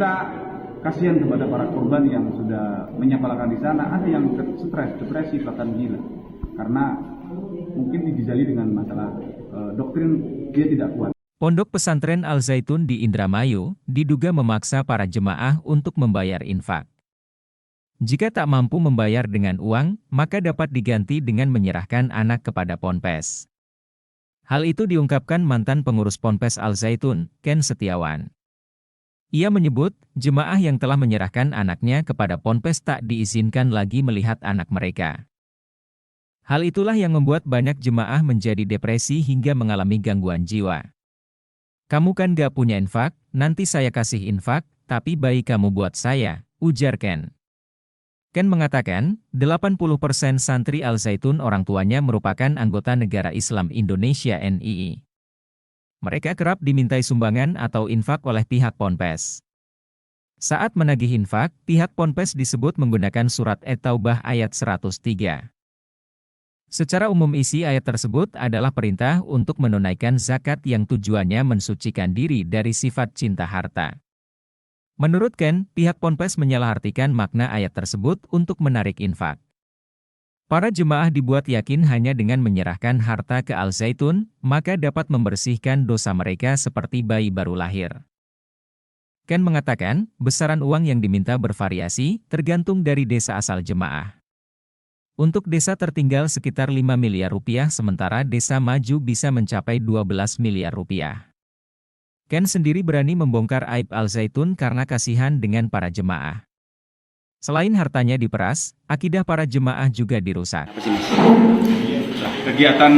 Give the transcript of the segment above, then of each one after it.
kita kasihan kepada para korban yang sudah menyekolahkan di sana. Ada yang stres, depresi, bahkan gila, karena mungkin dijali dengan masalah doktrin dia tidak kuat. Pondok Pesantren Al Zaitun di Indramayu diduga memaksa para jemaah untuk membayar infak. Jika tak mampu membayar dengan uang, maka dapat diganti dengan menyerahkan anak kepada ponpes. Hal itu diungkapkan mantan pengurus Ponpes Al Zaitun, Ken Setiawan. Ia menyebut, jemaah yang telah menyerahkan anaknya kepada ponpes tak diizinkan lagi melihat anak mereka. Hal itulah yang membuat banyak jemaah menjadi depresi hingga mengalami gangguan jiwa. Kamu kan gak punya infak, nanti saya kasih infak, tapi bayi kamu buat saya, ujar Ken. Ken mengatakan, 80% santri Al Zaitun orang tuanya merupakan anggota Negara Islam Indonesia NII. Mereka kerap dimintai sumbangan atau infak oleh pihak ponpes. Saat menagih infak, pihak ponpes disebut menggunakan surat At-Taubah ayat 103. Secara umum isi ayat tersebut adalah perintah untuk menunaikan zakat yang tujuannya mensucikan diri dari sifat cinta harta. Menurut Ken, pihak ponpes menyalahartikan makna ayat tersebut untuk menarik infak. Para jemaah dibuat yakin hanya dengan menyerahkan harta ke Al Zaitun, maka dapat membersihkan dosa mereka seperti bayi baru lahir. Ken mengatakan, besaran uang yang diminta bervariasi, tergantung dari desa asal jemaah. Untuk desa tertinggal sekitar 5 miliar rupiah sementara desa maju bisa mencapai 12 miliar rupiah. Ken sendiri berani membongkar aib Al Zaitun karena kasihan dengan para jemaah. Selain hartanya diperas, akidah para jemaah juga dirusak. Kegiatan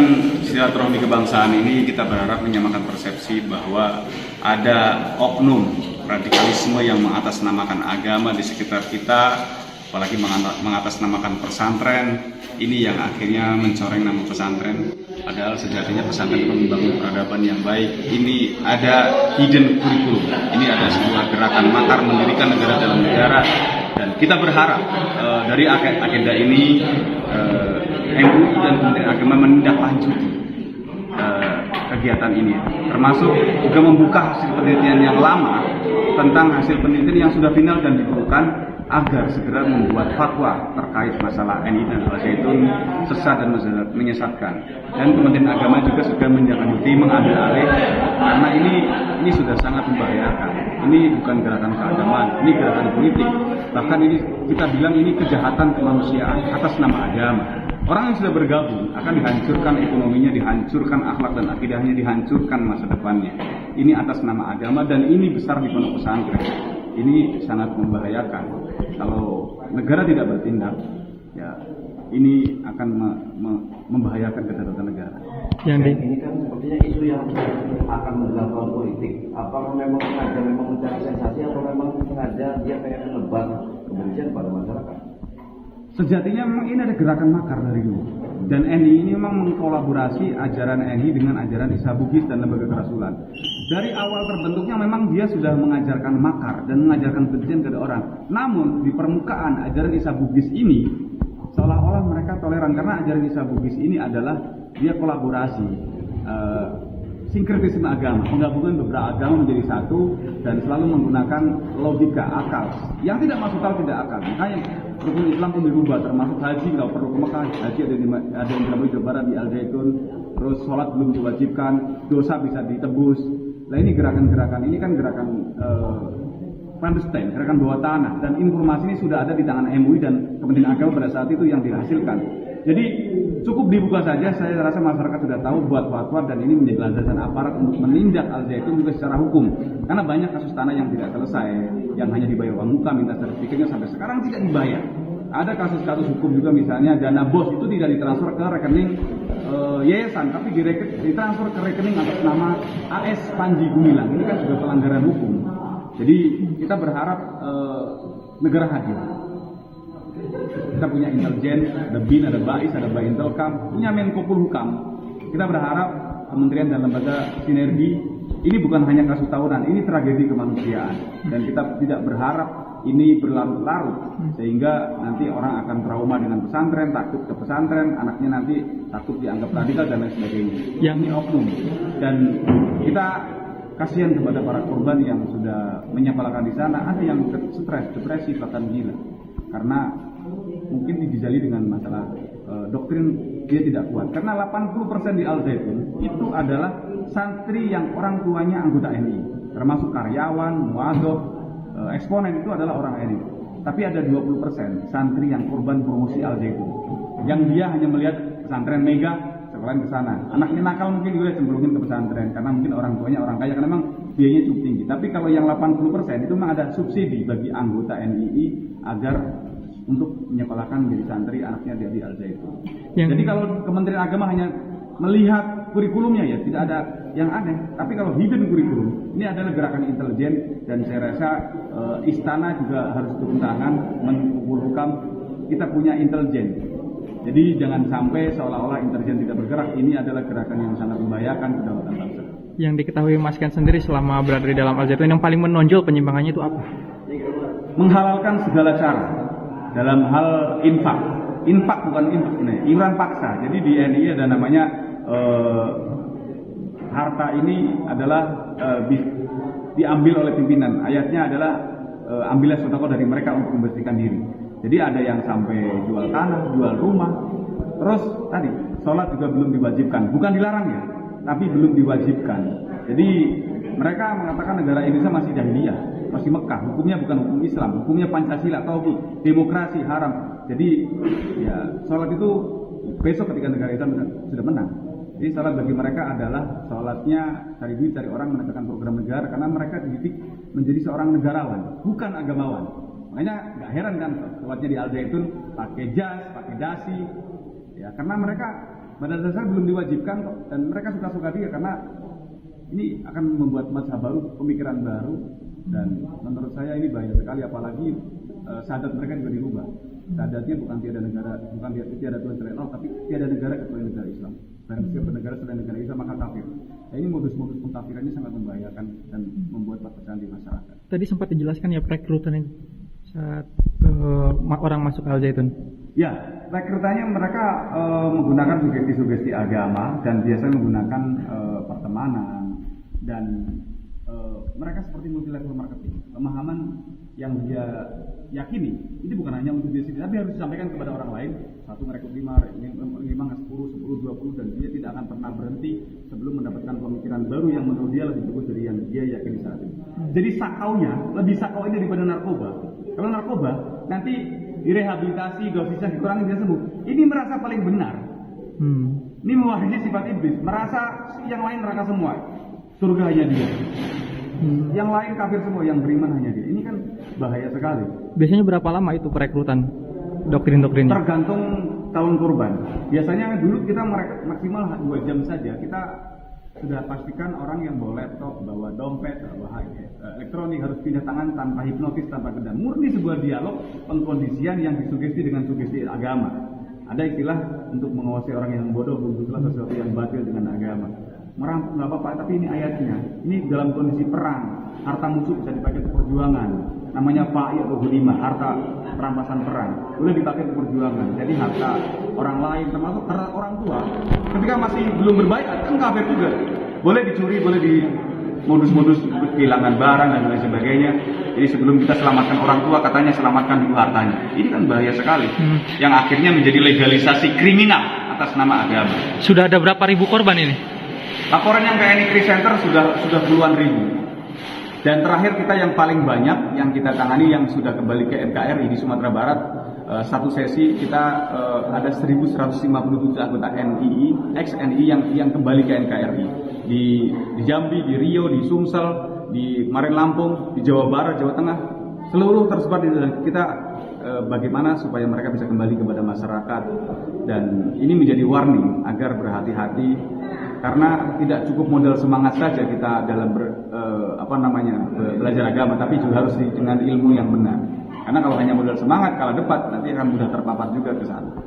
silaturahmi kebangsaan ini kita berharap menyamakan persepsi bahwa ada oknum radikalisme yang mengatasnamakan agama di sekitar kita, apalagi mengatasnamakan pesantren, ini yang akhirnya mencoreng nama pesantren. Padahal sejatinya pesantren membangun peradaban yang baik. Ini ada hidden curriculum, ini ada sebuah gerakan makar mendirikan negara dalam negara. Dan kita berharap dari agenda ini MUI dan Kementerian Agama menindaklanjuti kegiatan ini, termasuk juga membuka hasil penelitian yang lama tentang hasil penelitian yang sudah final dan dibukukan, agar segera membuat fatwa terkait masalah NII dan Al Zaitun sesat dan menyesatkan. Dan Kementerian Agama juga sudah menindaklanjuti, mengambil alih, karena ini sudah sangat membahayakan. Ini bukan gerakan keagamaan, ini gerakan politik. Bahkan ini kita bilang ini kejahatan kemanusiaan atas nama agama. Orang yang sudah bergabung akan dihancurkan ekonominya, dihancurkan akhlak dan akidahnya, dihancurkan masa depannya. Ini atas nama agama dan ini besar di pondok pesantren. Ini sangat membahayakan. Kalau negara tidak bertindak, ya ini akan membahayakan kedaulatan negara. Ini kan sepertinya isu yang akan mendapat politik. Apakah memang sengaja mencari sensasi atau memang sengaja dia pengen menebar kebencian pada masyarakat? Sejatinya memang ini ada gerakan makar dari dulu. Dan NII ini memang mengkolaborasi ajaran NII dengan ajaran Isa Bugis dan lembaga kerasulan. Dari awal terbentuknya memang dia sudah mengajarkan makar dan mengajarkan kebencian kepada orang. Namun di permukaan ajaran Isa Bugis ini seolah-olah mereka toleran, karena ajaran Isa Bugis ini adalah dia kolaborasi, sinkretisme agama, menggabungkan beberapa agama menjadi satu dan selalu menggunakan logika akal yang tidak masuk akal, tidak akal. Makanya rukun Islam pun dirubah, termasuk haji kalau perlu ke Mekah, haji ada yang dilakukan di Barat di Al Zaitun, terus sholat belum diwajibkan, dosa bisa ditebus. Nah ini gerakan-gerakan ini kan gerakan clandestine, gerakan bawah tanah, dan informasi ini sudah ada di tangan MUI dan Kementerian Agama pada saat itu yang dihasilkan. Jadi cukup dibuka saja, saya rasa masyarakat sudah tahu buat fatwa, dan ini menjadi landasan aparat untuk menindak Al Zaitun juga secara hukum. Karena banyak kasus tanah yang tidak selesai, yang hanya dibayar uang muka, minta sertifikatnya sampai sekarang tidak dibayar. Ada kasus-kasus hukum juga, misalnya dana BOS itu tidak ditransfer ke rekening yayasan, tapi ditransfer ke rekening atas nama AS Panji Gumilang. Ini kan juga pelanggaran hukum. Jadi kita berharap negara hadir. Kita punya intelijen, ada BIN, ada BAIS, ada Baintelkam, punya Menko Polhukam. Kita berharap kementerian dan lembaga sinergi. Ini bukan hanya kasus tahunan, ini tragedi kemanusiaan. Dan kita tidak berharap ini berlarut-larut, sehingga nanti orang akan trauma dengan pesantren, takut ke pesantren, anaknya nanti takut dianggap radikal dan lain sebagainya. Yang ini oknum. Dan kita kasihan kepada para korban yang sudah menyepalakan di sana. Ada yang stres, depresi, bahkan gila karena mungkin dijali dengan masalah doktrin dia tidak kuat. Karena 80% di Al Zaitun itu adalah santri yang orang tuanya anggota NI, termasuk karyawan, muadhof, eksponen itu adalah orang NI. Tapi ada 20% santri yang korban promosi Al Zaitun, yang dia hanya melihat pesantren mega, sekalian ke sana. Anaknya nakal mungkin juga cenderungin ke pesantren karena mungkin orang tuanya orang kaya, karena memang biayanya cukup tinggi. Tapi kalau yang 80% itu memang ada subsidi bagi anggota NII agar untuk menyekolahkan menjadi santri anaknya di Al Zaitun. Jadi kalau Kementerian Agama hanya melihat kurikulumnya ya tidak ada yang aneh. Tapi kalau hidden kurikulum ini adalah gerakan intelijen, dan saya rasa istana juga harus turun tangan mengumpulkan kita punya intelijen. Jadi jangan sampai seolah-olah intelijen tidak bergerak. Ini adalah gerakan yang sangat membahayakan kedaulatan bangsa. Yang diketahui Mas Ken sendiri selama berada di dalam Al Zaitun, yang paling menonjol penyimpangannya itu apa? Menghalalkan segala cara dalam hal infak bukan infak sebenarnya, iuran paksa. Jadi di NII ada namanya harta ini adalah diambil oleh pimpinan. Ayatnya adalah ambillah sedekah dari mereka untuk membersihkan diri. Jadi ada yang sampai jual tanah, jual rumah. Terus tadi sholat juga belum diwajibkan, bukan dilarang ya, tapi belum diwajibkan. Jadi mereka mengatakan negara Indonesia masih jahiliyah, masih Mekah, hukumnya bukan hukum Islam, hukumnya Pancasila, tauhid, demokrasi, haram. Jadi ya sholat itu besok ketika negara Islam sudah menang. Jadi sholat bagi mereka adalah sholatnya cari duit, cari orang, menegakkan program negara, karena mereka dididik menjadi seorang negarawan, bukan agamawan. Makanya nggak heran kan sholatnya di Al Zaitun pakai jas, pakai dasi, ya karena mereka pada dasarnya belum diwajibkan kok, dan mereka suka-suka dia karena ini akan membuat mazhab baru, pemikiran baru, dan menurut saya ini bahaya sekali, apalagi sadat mereka juga dirubah. Sadatnya bukan tiada negara, bukan tiada Tuhan selain Allah, tapi tiada negara kecuali negara Islam. Barang siapa negara selain negara Islam maka kafir. Nah, ini modus-modus pengkafirannya sangat membahayakan dan membuat perpecahan di masyarakat. Tadi sempat dijelaskan ya perekrutan itu saat orang masuk Al Zaitun. Ya, rekrutannya mereka menggunakan sugesti-sugesti agama dan biasanya menggunakan pertemanan, dan mereka seperti multi level marketing. Pemahaman yang dia yakini ini bukan hanya untuk diri sendiri, tapi harus disampaikan kepada orang lain. Satu merekrut 5, 10, 20, dan dia tidak akan pernah berhenti sebelum mendapatkan pemikiran baru yang menurut dia lebih bagus dari yang dia yakini saat ini. Jadi sakaunya lebih sakau ini daripada narkoba. Kalau narkoba nanti direhabilitasi, dosisnya dikurangi, dia sembuh. Ini merasa paling benar. Ini mewakili sifat iblis, merasa yang lain neraka semua, surga hanya dia. Yang lain kafir semua, yang beriman hanya dia. Ini kan bahaya sekali. Biasanya berapa lama itu perekrutan doktrin-doktrinnya? Tergantung tahun kurban. Biasanya dulu kita maksimal 2 jam saja. Kita sudah pastikan orang yang bawa laptop, bawa dompet, bawa elektronik harus pindah tangan tanpa hipnotis, tanpa kendam. Murni sebuah dialog pengkondisian yang disugesti dengan sugesti agama. Ada istilah untuk mengawasi orang yang bodoh, bentuklah sesuatu yang batil dengan agama. Merampok nggak apa-apa, tapi ini ayatnya. Ini dalam kondisi perang, harta musuh bisa dipakai untuk perjuangan. Namanya fa'i atau hudimah, harta perampasan perang. Boleh dipakai untuk perjuangan. Jadi harta orang lain, termasuk orang tua, ketika masih belum berbaiat, kan kafir juga. Boleh dicuri, boleh di modus-modus kehilangan barang dan lain sebagainya. Jadi sebelum kita selamatkan orang tua, katanya selamatkan dulu hartanya. Ini kan bahaya sekali. Yang akhirnya menjadi legalisasi kriminal atas nama agama. Sudah ada berapa ribu korban ini? Laporan yang ke NI Crisis Center sudah puluhan ribu. Dan terakhir kita yang paling banyak yang kita tangani yang sudah kembali ke NKRI di Sumatera Barat, satu sesi kita ada 1.157 anggota NII, ex-NII yang kembali ke NKRI di Jambi, di Riau, di Sumsel, di Marin Lampung, di Jawa Barat, Jawa Tengah, seluruh tersebar di kita. Bagaimana supaya mereka bisa kembali kepada masyarakat, dan ini menjadi warning agar berhati-hati, karena tidak cukup modal semangat saja kita dalam belajar agama, tapi juga harus dengan ilmu yang benar. Karena kalau hanya modal semangat, kalau debat nanti akan mudah terpapar juga ke sana.